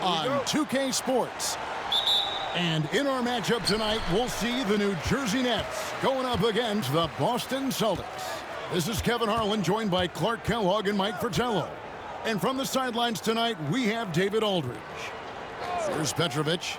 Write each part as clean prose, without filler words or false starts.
on 2K Sports. And in our matchup tonight, we'll see the New Jersey Nets going up against the Boston Celtics. This is Kevin Harlan, joined by Clark Kellogg and Mike Fratello. And from the sidelines tonight, we have David Aldridge. Here's Petrovic.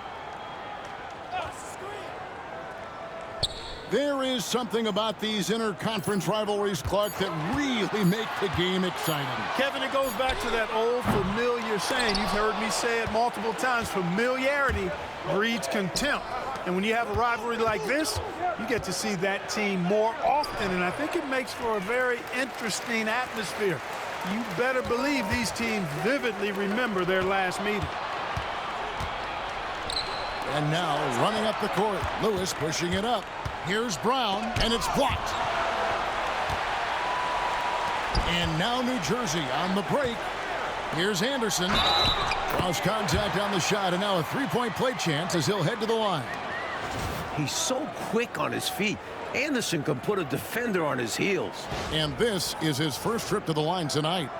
There is something about these interconference rivalries, Clark, that really make the game exciting. Kevin, it goes back to that old familiar saying. You've heard me say it multiple times. Familiarity breeds contempt. And when you have a rivalry like this, you get to see that team more often. And I think it makes for a very interesting atmosphere. You better believe these teams vividly remember their last meeting. And now running up the court, Lewis pushing it up. Here's Brown, and it's blocked. And now New Jersey on the break. Here's Anderson. Cross contact on the shot, and now a three-point play chance as he'll head to the line. He's so quick on his feet. Anderson can put a defender on his heels. And this is his first trip to the line tonight.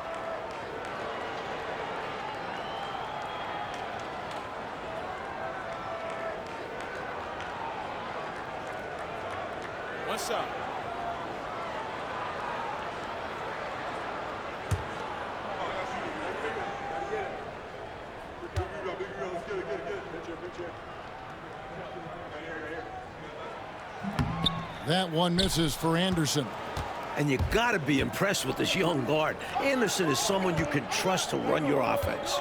What's up? That one misses for Anderson. And you got to be impressed with this young guard. Anderson is someone you can trust to run your offense.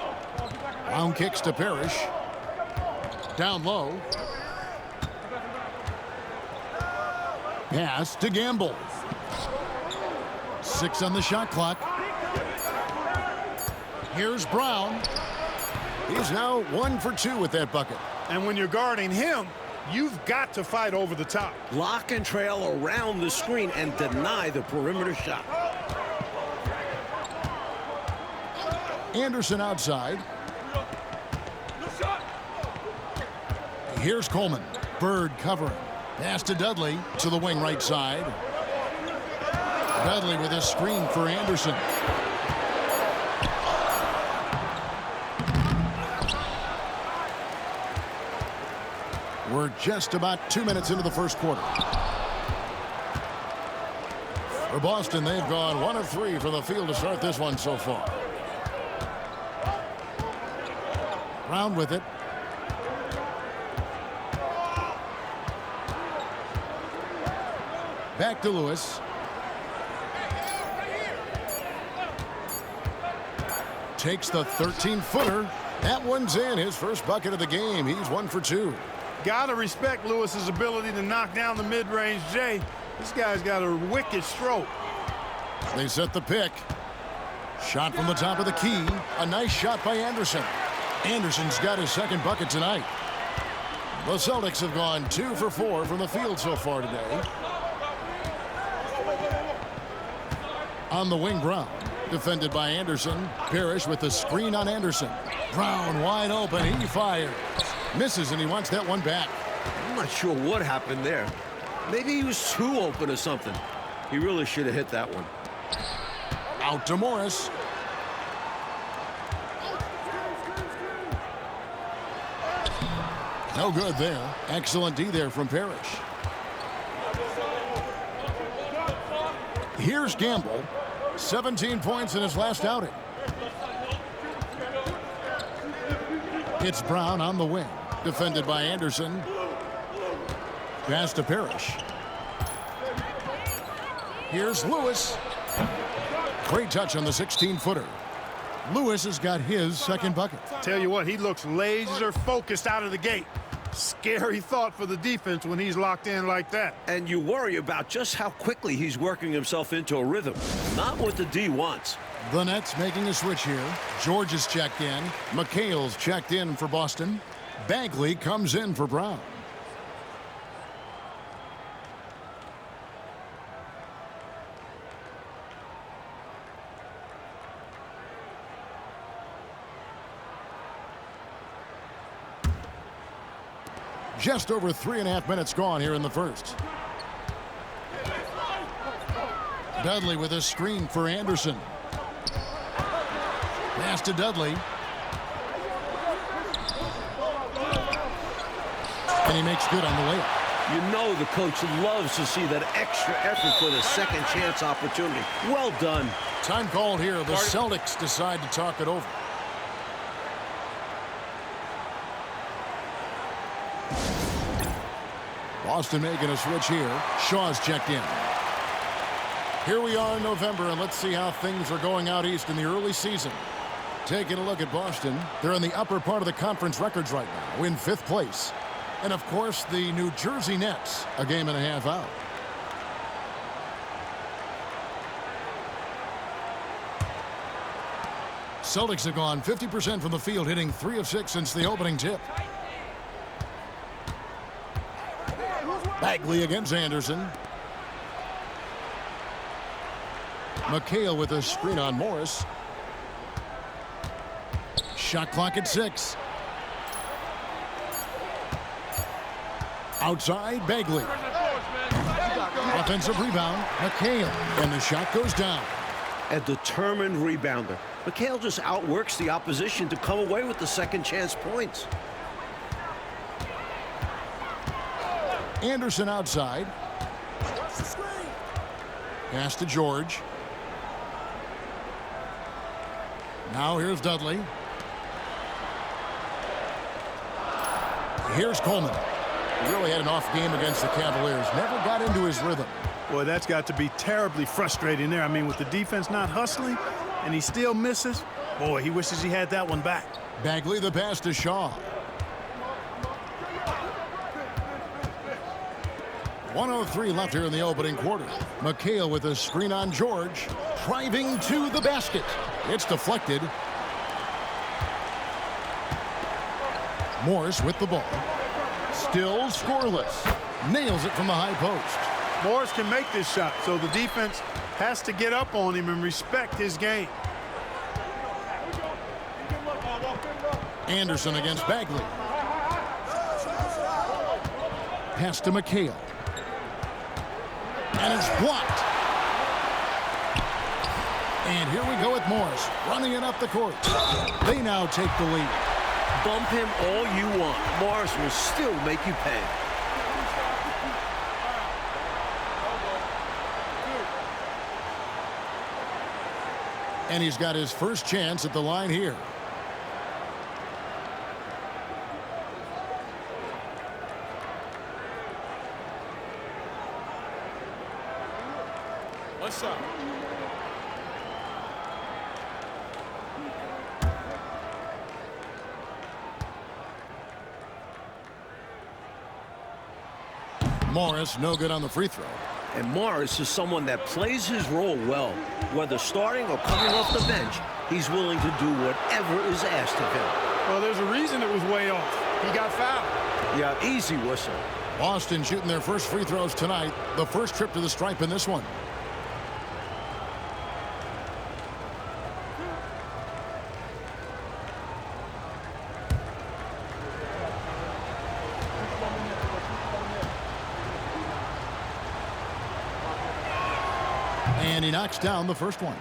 Brown kicks to Parrish. Down low. Pass to Gamble. 6 on the shot clock. Here's Brown. He's now 1 for 2 with that bucket. And when you're guarding him, you've got to fight over the top. Lock and trail around the screen and deny the perimeter shot. Anderson outside. Here's Coleman. Bird covering. Pass to Dudley to the wing right side. Dudley with a screen for Anderson. We're just about 2 minutes into the first quarter. For Boston, they've gone 1 of 3 from the field to start this one so far. Brown with it. Back to Lewis. Takes the 13-footer. That one's in. His first bucket of the game. He's 1 for 2. Gotta respect Lewis's ability to knock down the mid-range J. This guy's got a wicked stroke. They set the pick. Shot from the top of the key. A nice shot by Anderson. Anderson's got his second bucket tonight. The Celtics have gone 2 for 4 from the field so far today. On the wing, Brown. Defended by Anderson. Parrish with the screen on Anderson. Brown wide open. He fires. Misses, and he wants that one back. I'm not sure what happened there. Maybe he was too open or something. He really should have hit that one. Out to Morris. No good there. Excellent D there from Parrish. Here's Gamble. 17 points in his last outing. It's Brown on the wing. Defended by Anderson. Pass to Parrish. Here's Lewis. Great touch on the 16-footer. Lewis has got his second bucket. Tell you what, he looks laser focused out of the gate. Scary thought for the defense when he's locked in like that. And you worry about just how quickly he's working himself into a rhythm. Not what the D wants. The Nets making a switch here. George is checked in. McHale's checked in for Boston. Bagley comes in for Brown. Just over 3.5 minutes gone here in the first. Dudley with a screen for Anderson. Pass to Dudley. And he makes good on the layup. You know the coach loves to see that extra effort for the second chance opportunity. Well done. Time called here. The Celtics decide to talk it over. Boston making a switch here. Shaw's checked in. Here we are in November, and let's see how things are going out east in the early season. Taking a look at Boston. They're in the upper part of the conference records right now, in 5th place. And, of course, the New Jersey Nets, a game and a half out. Celtics have gone 50% from the field, hitting 3 of 6 since the opening tip. Bagley against Anderson. McHale with a screen on Morris. Shot clock at 6. Outside, Bagley. Offensive rebound, McHale. And the shot goes down. A determined rebounder. McHale just outworks the opposition to come away with the second chance points. Anderson outside. Pass to George. Now here's Dudley. Here's Coleman. He really had an off game against the Cavaliers. Never got into his rhythm. Boy, that's got to be terribly frustrating there. I mean, with the defense not hustling and he still misses, boy, he wishes he had that one back. Bagley the pass to Shaw. 1:03 left here in the opening quarter. McHale with a screen on George. Driving to the basket. It's deflected. Morris with the ball. Still scoreless. Nails it from the high post. Morris can make this shot, so the defense has to get up on him and respect his game. Anderson against Bagley. Pass to McHale. And it's blocked. And here we go with Morris running it up the court. They now take the lead. Bump him all you want. Morris will still make you pay. And he's got his first chance at the line here. What's up? Morris no good on the free throw. And Morris is someone that plays his role well. Whether starting or coming off the bench, he's willing to do whatever is asked of him. Well, there's a reason it was way off. He got fouled. Yeah, easy whistle. Boston shooting their first free throws tonight. The first trip to the stripe in this one. And he knocks down the first one.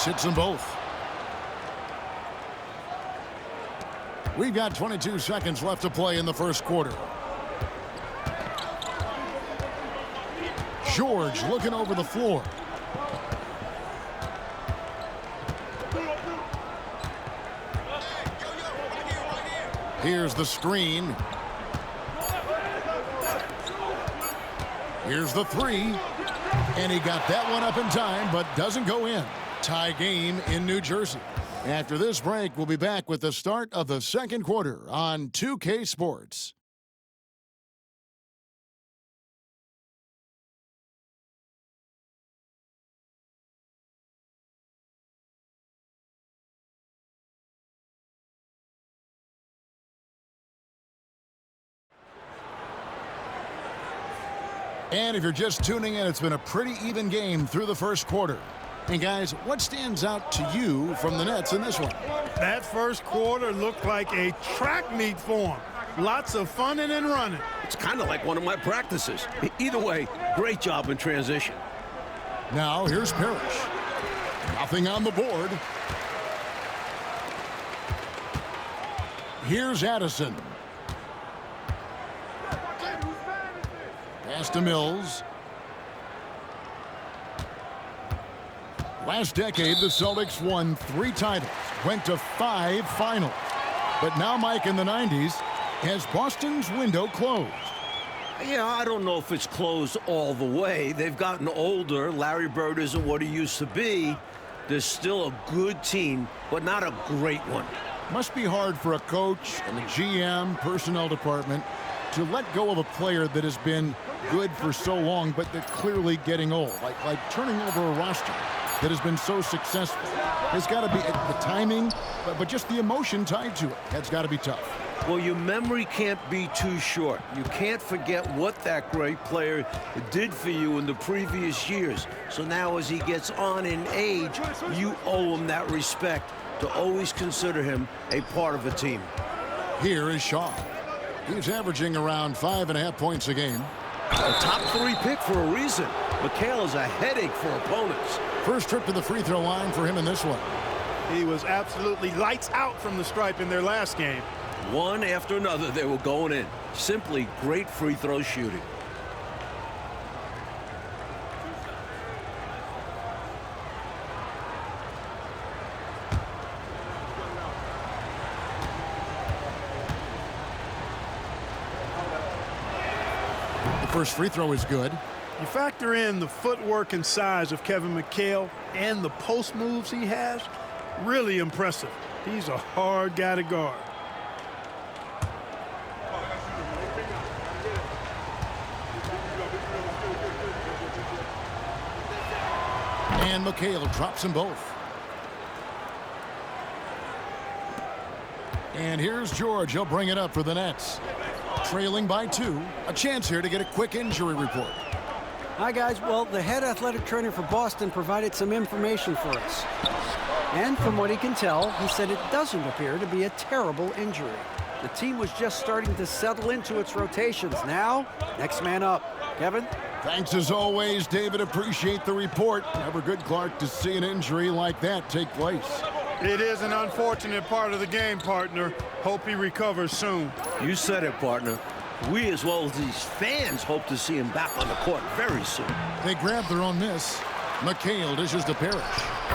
Hits them both. We've got 22 seconds left to play in the first quarter. George looking over the floor. Here's the screen. Here's the three. And he got that one up in time, but doesn't go in. Tie game in New Jersey. After this break, we'll be back with the start of the second quarter on 2K Sports. And if you're just tuning in, it's been a pretty even game through the first quarter. And guys, what stands out to you from the Nets in this one? That first quarter looked like a track meet for them. Lots of funning and running. It's kind of like one of my practices. Either way, great job in transition. Now here's Parrish. Nothing on the board. Here's Addison. Pass to Mills. Last decade, the Celtics won 3 titles, went to 5 finals. But now, Mike, in the 90s, has Boston's window closed? Yeah, I don't know if it's closed all the way. They've gotten older. Larry Bird isn't what he used to be. They're still a good team, but not a great one. Must be hard for a coach and the GM, personnel department, to let go of a player that has been good for so long, but they're clearly getting old. Like turning over a roster that has been so successful. There's got to be the timing, but just the emotion tied to it. That's got to be tough. Well, your memory can't be too short. You can't forget what that great player did for you in the previous years. So now as he gets on in age, you owe him that respect to always consider him a part of a team. Here is Shaw. He's averaging around 5.5 points a game. A top 3 pick for a reason. McHale is a headache for opponents. First trip to the free throw line for him in this one. He was absolutely lights out from the stripe in their last game. One after another, they were going in. Simply great free throw shooting. The first free throw is good. You factor in the footwork and size of Kevin McHale and the post moves he has, really impressive. He's a hard guy to guard. And McHale drops them both. And here's George. He'll bring it up for the Nets. Trailing by 2. A chance here to get a quick injury report. Hi, guys. Well, the head athletic trainer for Boston provided some information for us. And from what he can tell, he said it doesn't appear to be a terrible injury. The team was just starting to settle into its rotations. Now, next man up. Kevin? Thanks as always, David. Appreciate the report. Never good, Clark, to see an injury like that take place. It is an unfortunate part of the game, partner. Hope he recovers soon. You said it, partner. We, as well as these fans, hope to see him back on the court very soon. They grab their own miss. McHale dishes to Parrish.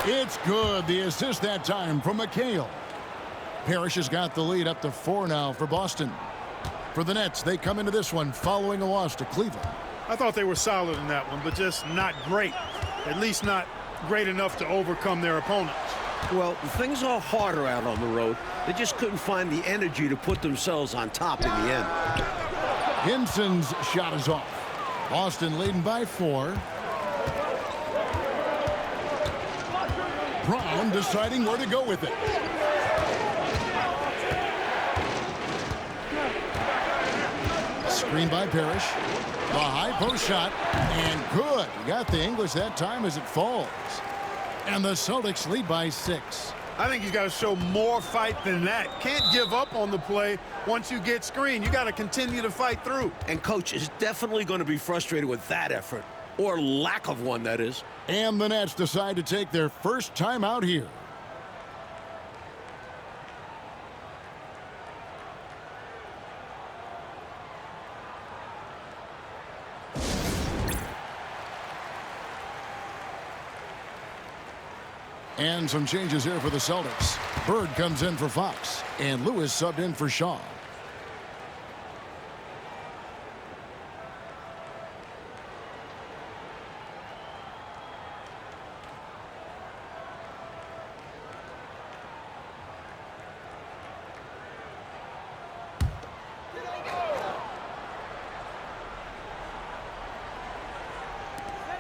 It's good. The assist that time from McHale. Parrish has got the lead up to 4 now for Boston. For the Nets, they come into this one following a loss to Cleveland. I thought they were solid in that one, but just not great. At least not great enough to overcome their opponents. Well, things are harder out on the road. They just couldn't find the energy to put themselves on top in the end. Hinson's shot is off. Boston leading by 4. Brown deciding where to go with it. Screen by Parrish. The high post shot, and good. He got the English that time as it falls. And the Celtics lead by 6. I think he's got to show more fight than that. Can't give up on the play once you get screened. You got to continue to fight through. And coach is definitely going to be frustrated with that effort, or lack of one, that is. And the Nets decide to take their first time out here. And some changes here for the Celtics. Bird comes in for Fox, and Lewis subbed in for Shaw.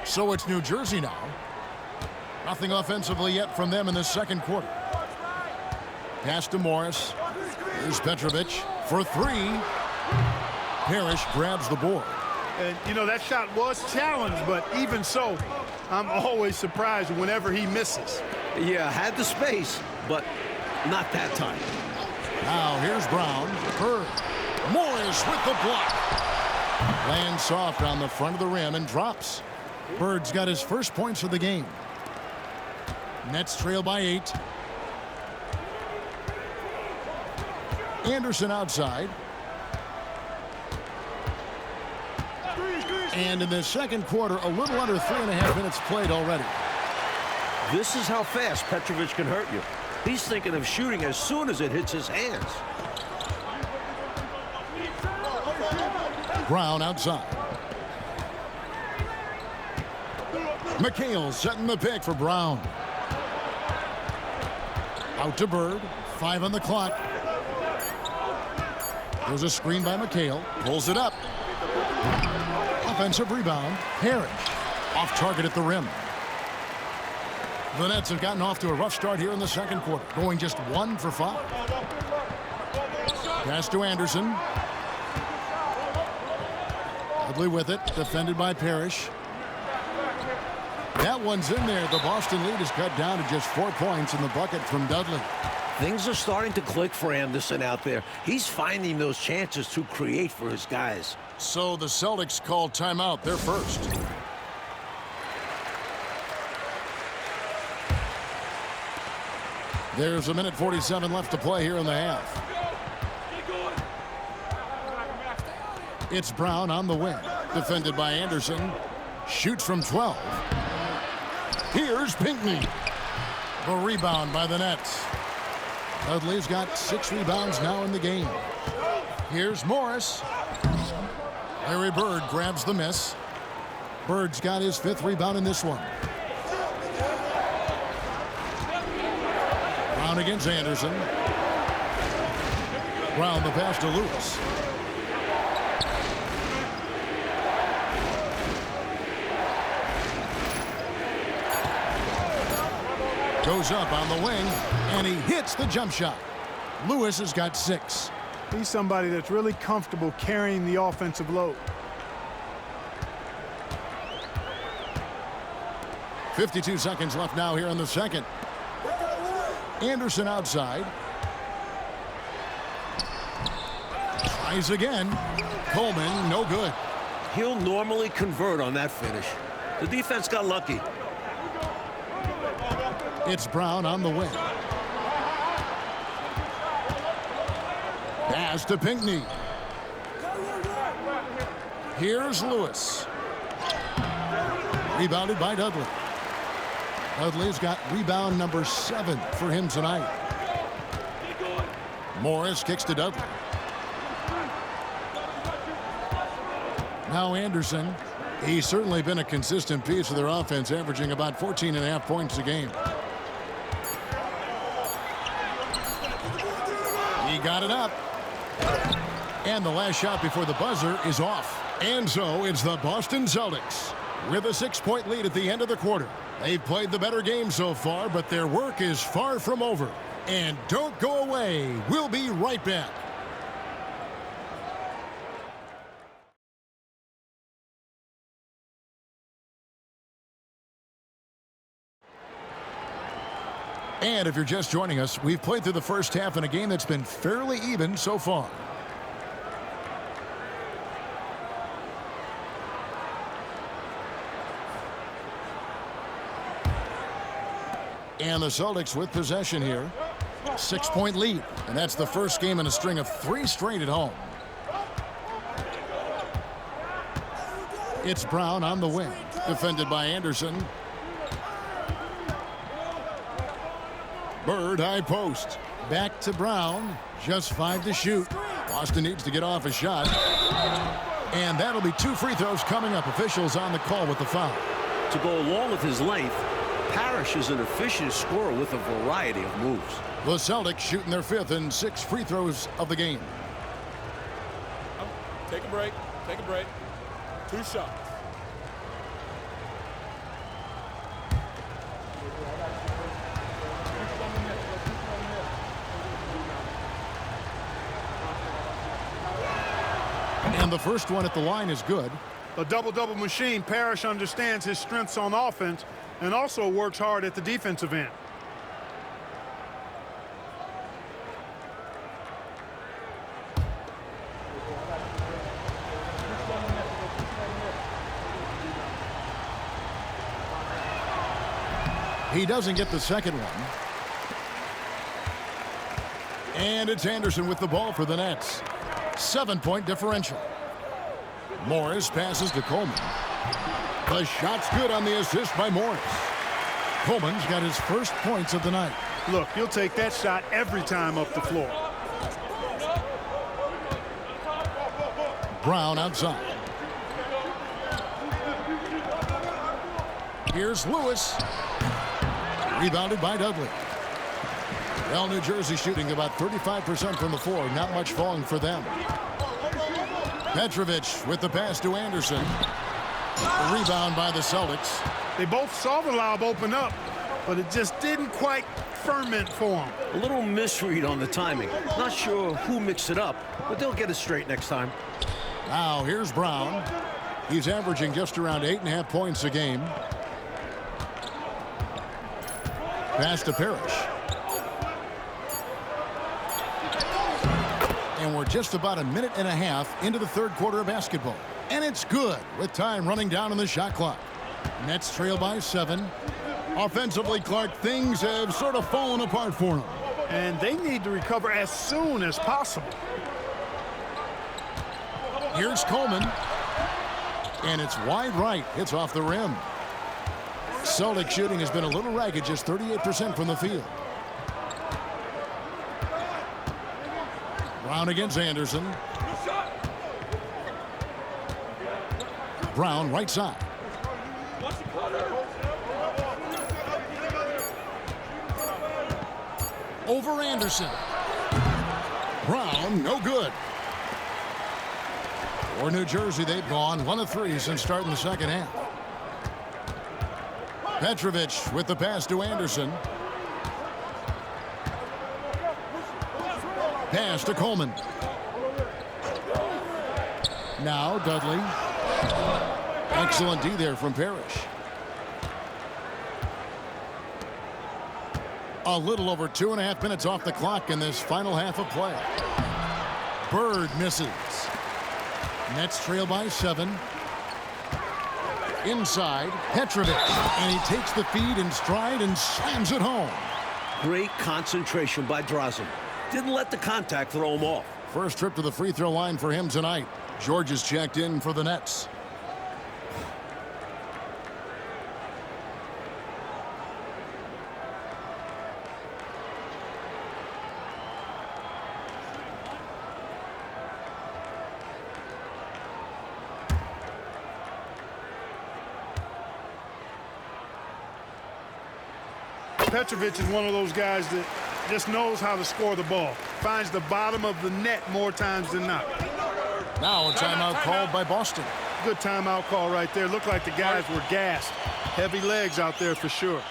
So it's New Jersey now. Nothing offensively yet from them in the second quarter. Pass to Morris. Here's Petrovic for 3. Parrish grabs the board. And, you know, that shot was challenged, but even so, I'm always surprised whenever he misses. Yeah, had the space, but not that time. Now here's Brown. Bird. Morris with the block. Lands soft on the front of the rim and drops. Bird's got his first points of the game. Nets trail by 8. Anderson outside. And in the second quarter, a little under 3.5 minutes played already. This is how fast Petrovic can hurt you. He's thinking of shooting as soon as it hits his hands. Brown outside. McHale setting the pick for Brown. Out to Bird. 5 on the clock. There's a screen by McHale. Pulls it up. Offensive rebound. Parrish. Off target at the rim. The Nets have gotten off to a rough start here in the second quarter, going just 1 for 5. Pass to Anderson. Dudley with it, defended by Parrish. That one's in there. The Boston lead is cut down to just 4 points in the bucket from Dudley. Things are starting to click for Anderson out there. He's finding those chances to create for his guys. So the Celtics called timeout. They're first. There's 1:47 left to play here in the half. It's Brown on the wing. Defended by Anderson. Shoots from 12. Here's Pinckney. The rebound by the Nets. Dudley's got 6 rebounds now in the game. Here's Morris. Larry Bird grabs the miss. Bird's got his 5th rebound in this one. Brown against Anderson. Brown the pass to Lewis. Goes up on the wing, and he hits the jump shot. Lewis has got 6. He's somebody that's really comfortable carrying the offensive load. 52 seconds left now here in the second. Anderson outside. Tries again. Coleman, no good. He'll normally convert on that finish. The defense got lucky. It's Brown on the wing. Pass to Pinckney. Here's Lewis. Rebounded by Dudley. Dudley's got rebound number 7 for him tonight. Morris kicks to Dudley. Now Anderson. He's certainly been a consistent piece of their offense, averaging about 14.5 points a game. He got it up. And the last shot before the buzzer is off. And so it's the Boston Celtics with a 6-point lead at the end of the quarter. They've played the better game so far, but their work is far from over. And don't go away. We'll be right back. And if you're just joining us, we've played through the first half in a game that's been fairly even so far. And the Celtics with possession here. 6-point lead. And that's the first game in a string of 3 straight at home. It's Brown on the wing. Defended by Anderson. Bird high post. Back to Brown. Just 5 to shoot. Boston needs to get off a shot. And that'll be 2 free throws coming up. Officials on the call with the foul. To go along with his length, Parrish is an efficient scorer with a variety of moves. The Celtics shooting their 5th and 6th free throws of the game. Take a break. Take a break. 2 shots. And the first one at the line is good. A double-double machine. Parrish understands his strengths on offense and also works hard at the defensive end. He doesn't get the second one. And it's Anderson with the ball for the Nets. 7-point differential. Morris passes to Coleman. The shot's good on the assist by Morris. Coleman's got his first points of the night. Look, you'll take that shot every time up the floor. Brown outside. Here's Lewis. Rebounded by Dudley. Well, New Jersey shooting about 35% from the floor. Not much falling for them. Petrovic with the pass to Anderson. The rebound by the Celtics. They both saw the lob open up, but it just didn't quite ferment for them. A little misread on the timing. Not sure who mixed it up, but they'll get it straight next time. Now here's Brown. He's averaging just around 8.5 points a game. Pass to Parrish. And we're just about a minute and a half into the third quarter of basketball. And it's good with time running down on the shot clock. Nets trail by 7. Offensively, Clark, things have sort of fallen apart for them. And they need to recover as soon as possible. Here's Coleman. And it's wide right. It's off the rim. Celtic shooting has been a little ragged, just 38% from the field. Brown against Anderson. Brown right side. Over Anderson. Brown, no good. For New Jersey, they've gone 1 of 3 since starting the second half. Petrovic with the pass to Anderson. Pass to Coleman. Now Dudley. Excellent D there from Parrish. A little over 2.5 minutes off the clock in this final half of play. Bird misses. Nets trail by 7. Inside, Petrovic. And he takes the feed in stride and slams it home. Great concentration by Drazen. Didn't let the contact throw him off. First trip to the free throw line for him tonight. George is checked in for the Nets. Petrovic is one of those guys that just knows how to score the ball. Finds the bottom of the net more times than not. Now a timeout called by Boston. Good timeout call right there. Looked like the guys were gassed. Heavy legs out there for sure.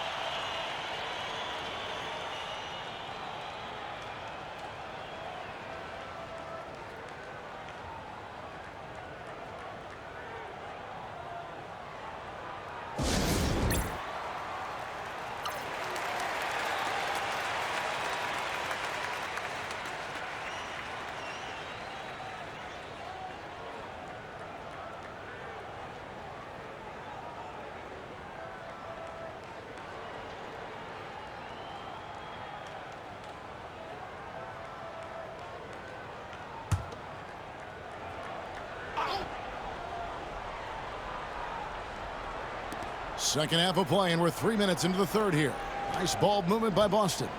Second half of play, and we're 3 minutes into the third here. Nice ball movement by Boston.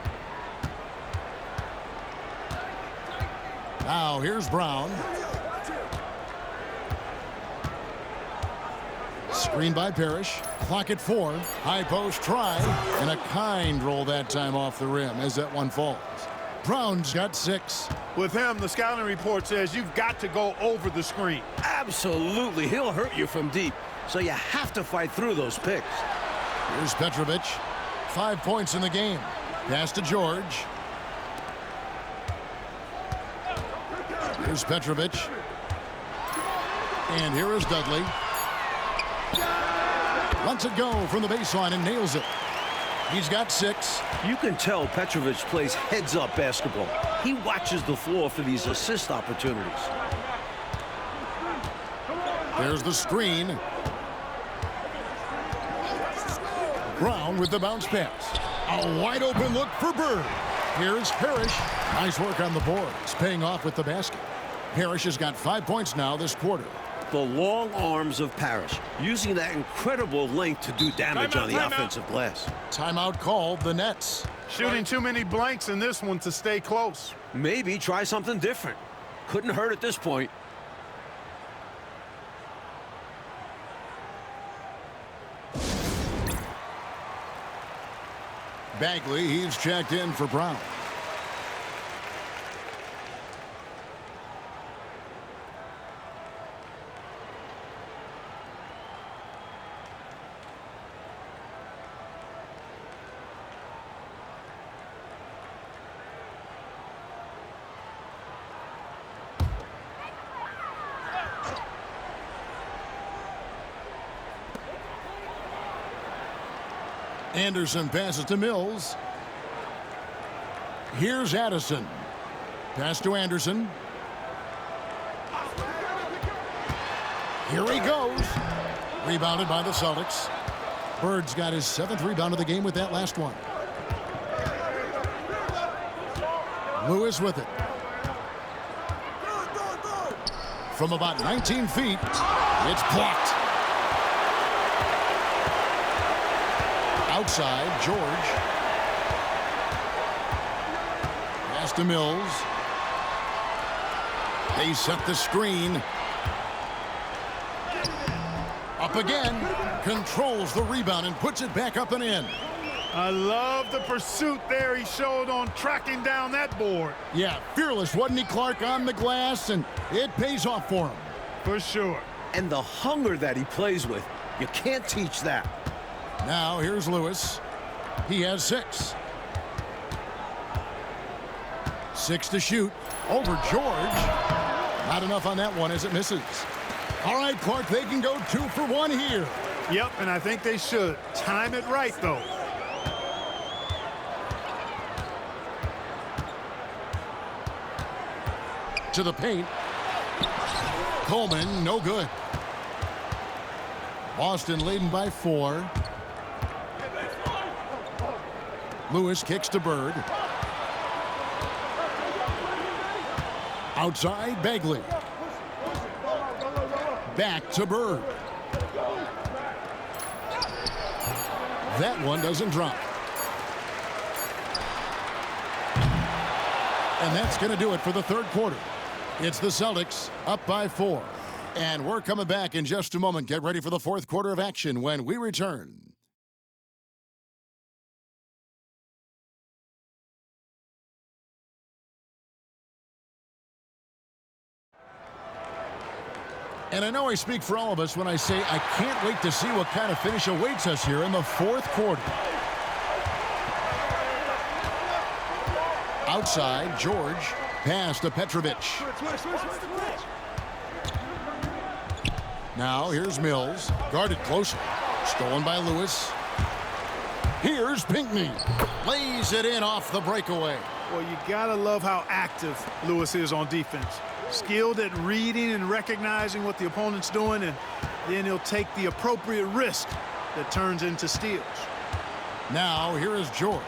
Now here's Brown. Screen by Parrish. Clock at 4. High post try. And a kind roll that time off the rim as that one falls. Brown's got 6. With him, the scouting report says you've got to go over the screen. Absolutely. He'll hurt you from deep. So you have to fight through those picks. Here's Petrovic. 5 points in the game. Pass to George. Here's Petrovic. And here is Dudley. Lets it go from the baseline and nails it. He's got 6. You can tell Petrovic plays heads-up basketball. He watches the floor for these assist opportunities. There's the screen. Brown with the bounce pass. A wide open look for Bird. Here's Parrish. Nice work on the boards, paying off with the basket. Parrish has got 5 points now this quarter. The long arms of Parrish, using that incredible length to do damage on the offensive glass. Timeout called, the Nets. Shooting too many blanks in this one to stay close. Maybe try something different. Couldn't hurt at this point. Bagley, he's checked in for Brown. Anderson passes to Mills. Here's Addison. Pass to Anderson. Here he goes. Rebounded by the Celtics. Bird's got his 7th rebound of the game with that last one. Lewis with it. From about 19 feet, it's blocked. Outside, George. Pass to Mills. They set the screen. Up again. Controls the rebound and puts it back up and in. I love the pursuit there he showed on tracking down that board. Yeah, fearless, wasn't he, Clark, on the glass, and it pays off for him. For sure. And the hunger that he plays with, you can't teach that. Now here's Lewis. He has 6. 6 to shoot. Over George. Not enough on that one as it misses. All right, Clark, they can go 2 for 1 here. Yep, and I think they should. Time it right, though. To the paint. Coleman, no good. Boston leading by 4. Lewis kicks to Bird. Outside, Bagley. Back to Bird. That one doesn't drop. And that's going to do it for the third quarter. It's the Celtics up by 4. And we're coming back in just a moment. Get ready for the fourth quarter of action when we return. And I know I speak for all of us when I say I can't wait to see what kind of finish awaits us here in the fourth quarter. Outside, George. Pass to Petrovic. Now here's Mills. Guarded closer. Stolen by Lewis. Here's Pinckney. Lays it in off the breakaway. Well, you gotta love how active Lewis is on defense. Skilled at reading and recognizing what the opponent's doing, and then he'll take the appropriate risk that turns into steals. Now here is George.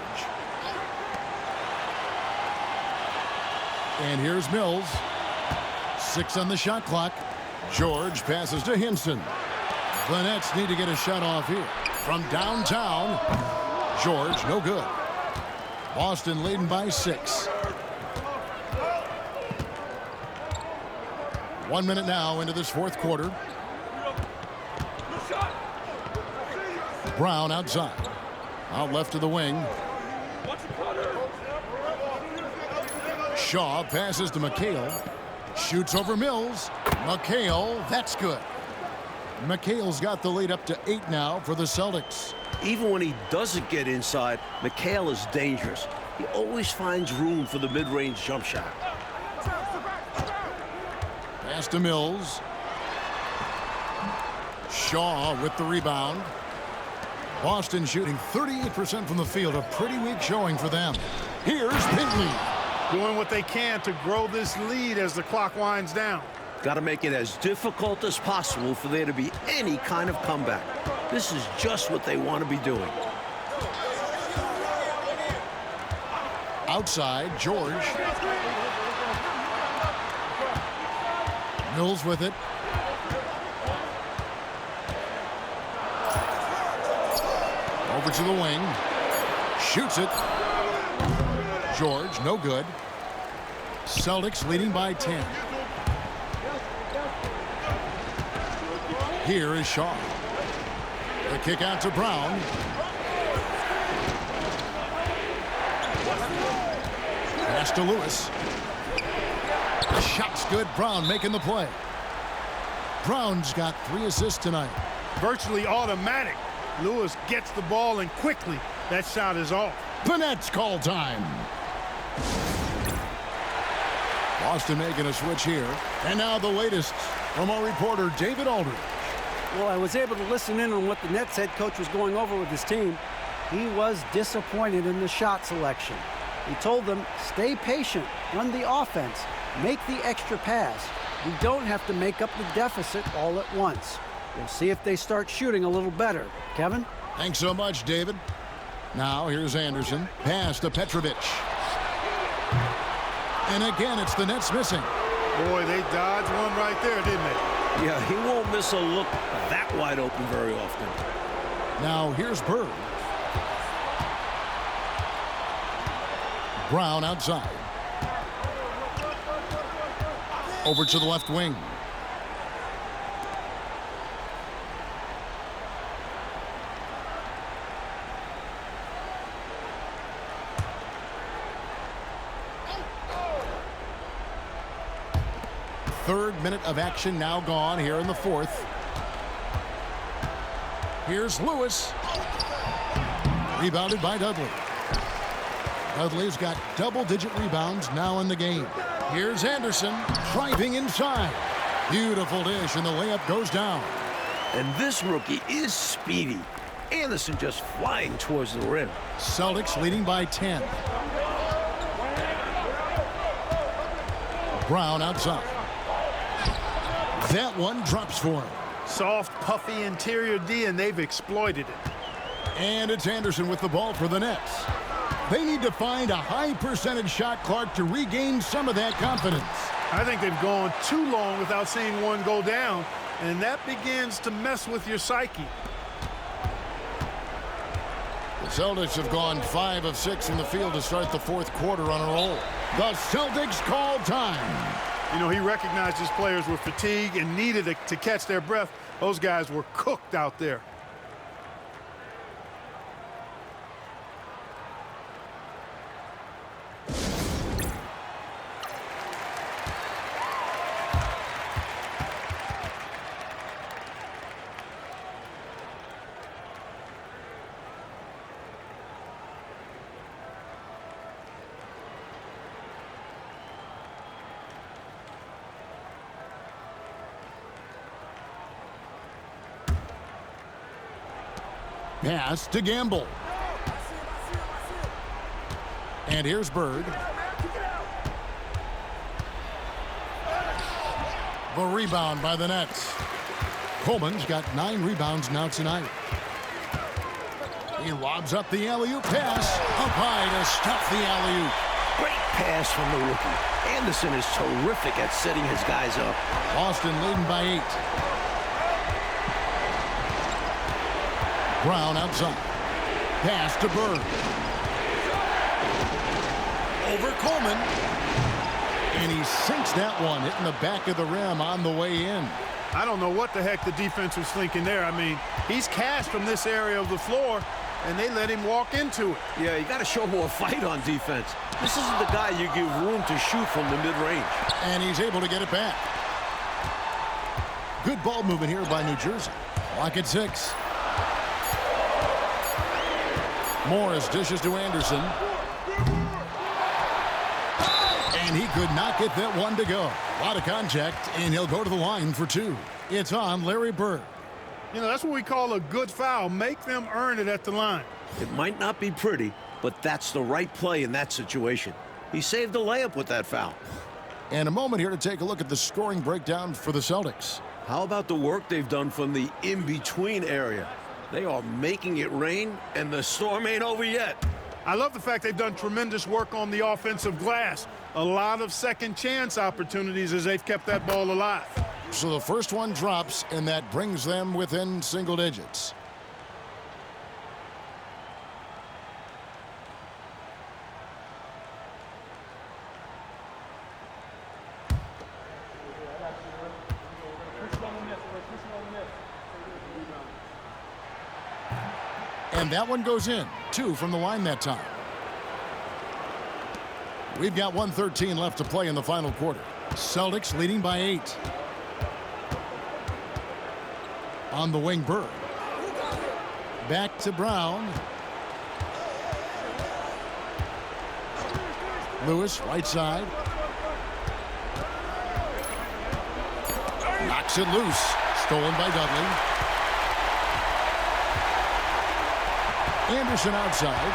And here's Mills. 6 on the shot clock. George passes to Hinson. The Nets need to get a shot off here. From downtown, George, no good. Boston leading by 6. 1 minute now into this fourth quarter. Brown outside. Out left to the wing. Shaw passes to McHale. Shoots over Mills. McHale, that's good. McHale's got the lead up to 8 now for the Celtics. Even when he doesn't get inside, McHale is dangerous. He always finds room for the mid-range jump shot. Pass to Mills. Shaw with the rebound. Boston shooting 38% from the field. A pretty weak showing for them. Here's Pinckney. Doing what they can to grow this lead as the clock winds down. Got to make it as difficult as possible for there to be any kind of comeback. This is just what they want to be doing. Outside, George. Mills with it. Over to the wing. Shoots it. George, no good. Celtics leading by 10. Here is Shaw. The kick out to Brown. Pass to Lewis. The shot's good. Brown making the play. Brown's got 3 assists tonight. Virtually automatic. Lewis gets the ball, and quickly that shot is off. The Nets call time. Boston making a switch here. And now the latest from our reporter, David Aldridge. Well, I was able to listen in on what the Nets head coach was going over with his team. He was disappointed in the shot selection. He told them, stay patient, run the offense, make the extra pass. We don't have to make up the deficit all at once. We'll see if they start shooting a little better. Kevin? Thanks so much, David. Now here's Anderson. Pass to Petrovic. And again, it's the Nets missing. Boy, they dodged one right there, didn't they? Yeah, he won't miss a look that wide open very often. Now here's Bird. Brown outside. Over to the left wing. Third minute of action now gone here in the fourth. Here's Lewis. Rebounded by Dudley. Dudley's got double-digit rebounds now in the game. Here's Anderson driving inside. Beautiful dish, and the layup goes down. And this rookie is speedy. Anderson just flying towards the rim. Celtics leading by 10. Brown outside. That one drops for him. Soft, puffy interior D, and they've exploited it. And it's Anderson with the ball for the Nets. They need to find a high percentage shot, Clark, to regain some of that confidence. I think they've gone too long without seeing one go down, and that begins to mess with your psyche. The Celtics have gone 5 of 6 from the field to start the fourth quarter on a roll. The Celtics call time. You know, he recognized his players were fatigued and needed to catch their breath. Those guys were cooked out there. Pass to Gamble. And here's Bird. The rebound by the Nets. Coleman's got 9 rebounds now tonight. He lobs up the alley-oop pass. Up high to stop the alley-oop. Great pass from the rookie. Anderson is terrific at setting his guys up. Boston leading by 8. Brown outside. Pass to Bird. Over Coleman. And he sinks that one, hitting the back of the rim on the way in. I don't know what the heck the defense was thinking there. I mean, he's cast from this area of the floor, and they let him walk into it. Yeah, you got to show more fight on defense. This isn't the guy you give room to shoot from the mid-range. And he's able to get it back. Good ball movement here by New Jersey. Clock at 6. Morris dishes to Anderson. And he could not get that one to go. A lot of contact, and he'll go to the line for 2. It's on Larry Bird. You know, that's what we call a good foul. Make them earn it at the line. It might not be pretty, but that's the right play in that situation. He saved the layup with that foul. And a moment here to take a look at the scoring breakdown for the Celtics. How about the work they've done from the in-between area? They are making it rain, and the storm ain't over yet. I love the fact they've done tremendous work on the offensive glass. A lot of second chance opportunities as they've kept that ball alive. So the first one drops, and that brings them within single digits. And that one goes in. 2 from the line that time. We've got 1:13 left to play in the final quarter. Celtics leading by 8. On the wing, Bird. Back to Brown. Lewis, right side. Knocks it loose. Stolen by Dudley. Anderson outside.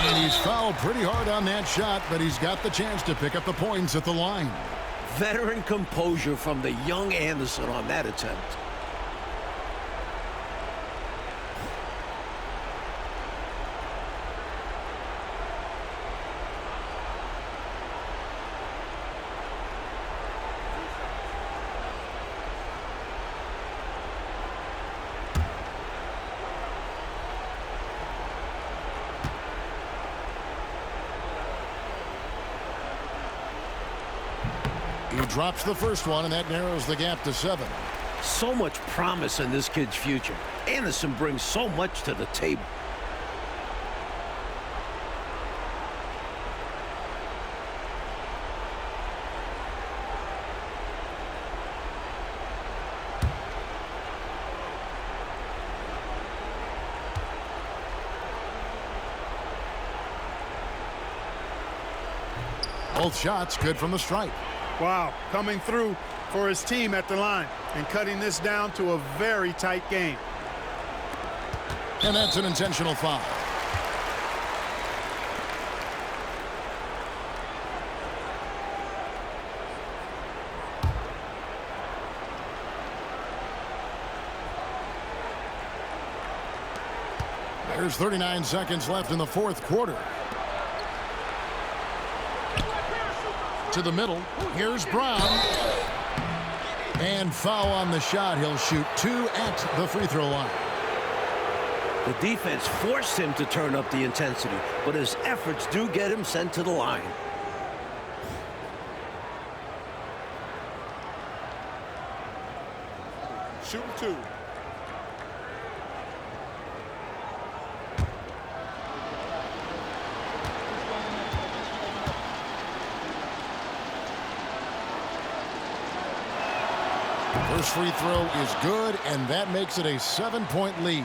And he's fouled pretty hard on that shot, but he's got the chance to pick up the points at the line. Veteran composure from the young Anderson on that attempt. He drops the first one, and that narrows the gap to 7. So much promise in this kid's future. Anderson brings so much to the table. Both shots good from the stripe. Wow, coming through for his team at the line and cutting this down to a very tight game. And that's an intentional foul. There's 39 seconds left in the fourth quarter. To the middle. Here's Brown. And foul on the shot. He'll shoot 2 at the free throw line. The defense forced him to turn up the intensity, but his efforts do get him sent to the line. Shooting 2. First free throw is good, and that makes it a 7-point lead.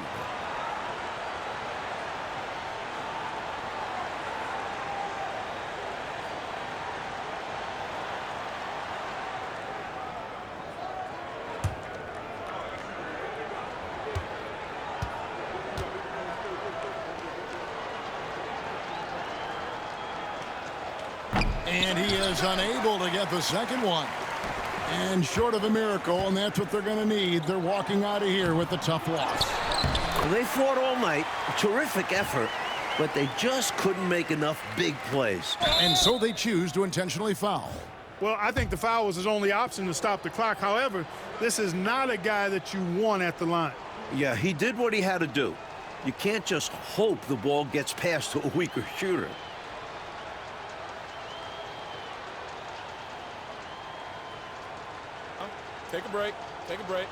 And he is unable to get the second one. And short of a miracle, and that's what they're going to need. They're walking out of here with a tough loss. They fought all night. Terrific effort, but they just couldn't make enough big plays. And so they choose to intentionally foul. Well, I think the foul was his only option to stop the clock. However, this is not a guy that you want at the line. Yeah, he did what he had to do. You can't just hope the ball gets past to a weaker shooter. Take a break. Take a break.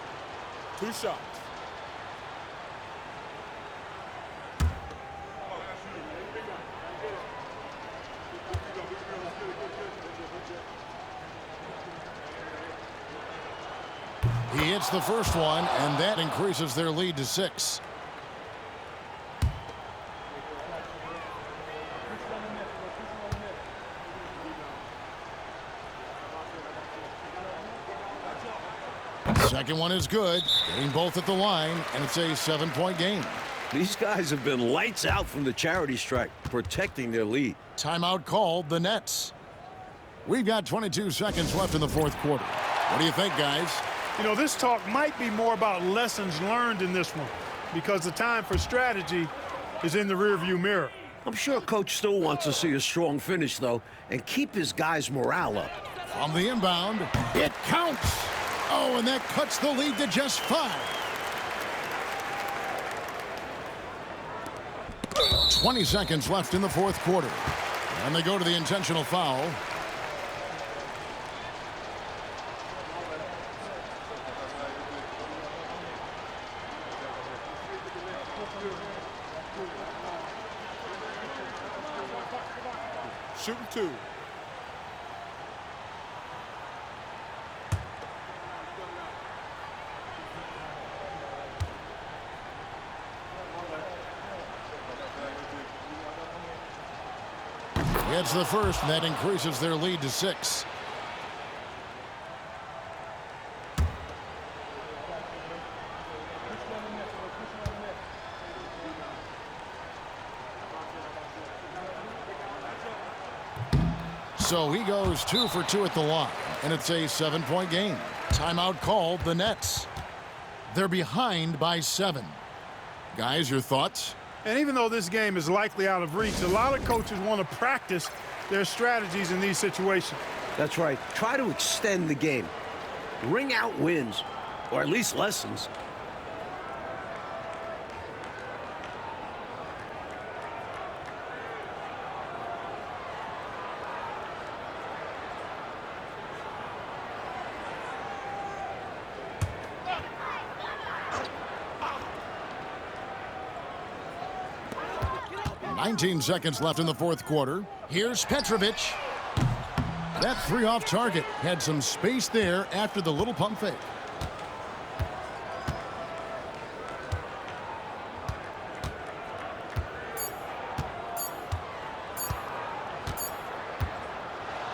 2 shots. He hits the first one, and that increases their lead to 6. Second one is good. Getting both at the line, and it's a 7-point game. These guys have been lights out from the charity stripe, protecting their lead. Timeout called, the Nets. We've got 22 seconds left in the fourth quarter. What do you think, guys? You know, this talk might be more about lessons learned in this one because the time for strategy is in the rearview mirror. I'm sure Coach still wants to see a strong finish, though, and keep his guys' morale up. From the inbound, it counts. Oh, and that cuts the lead to just 5. 20 seconds left in the fourth quarter. And they go to the intentional foul. Shooting 2. Gets the first, and that increases their lead to 6. So he goes 2 for 2 at the line, and it's a 7-point game. Timeout called, the Nets. They're behind by 7. Guys, your thoughts? And even though this game is likely out of reach, a lot of coaches want to practice their strategies in these situations. That's right. Try to extend the game. Ring out wins, or at least lessons. Nineteen seconds left in the fourth quarter. Here's Petrovic. That 3 off target. Had some space there after the little pump fake.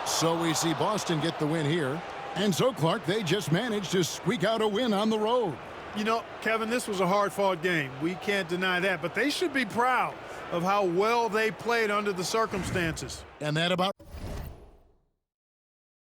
So we see Boston get the win here. And so, Clark, they just managed to squeak out a win on the road. You know, Kevin, this was a hard-fought game. We can't deny that. But they should be proud of how well they played under the circumstances. And that about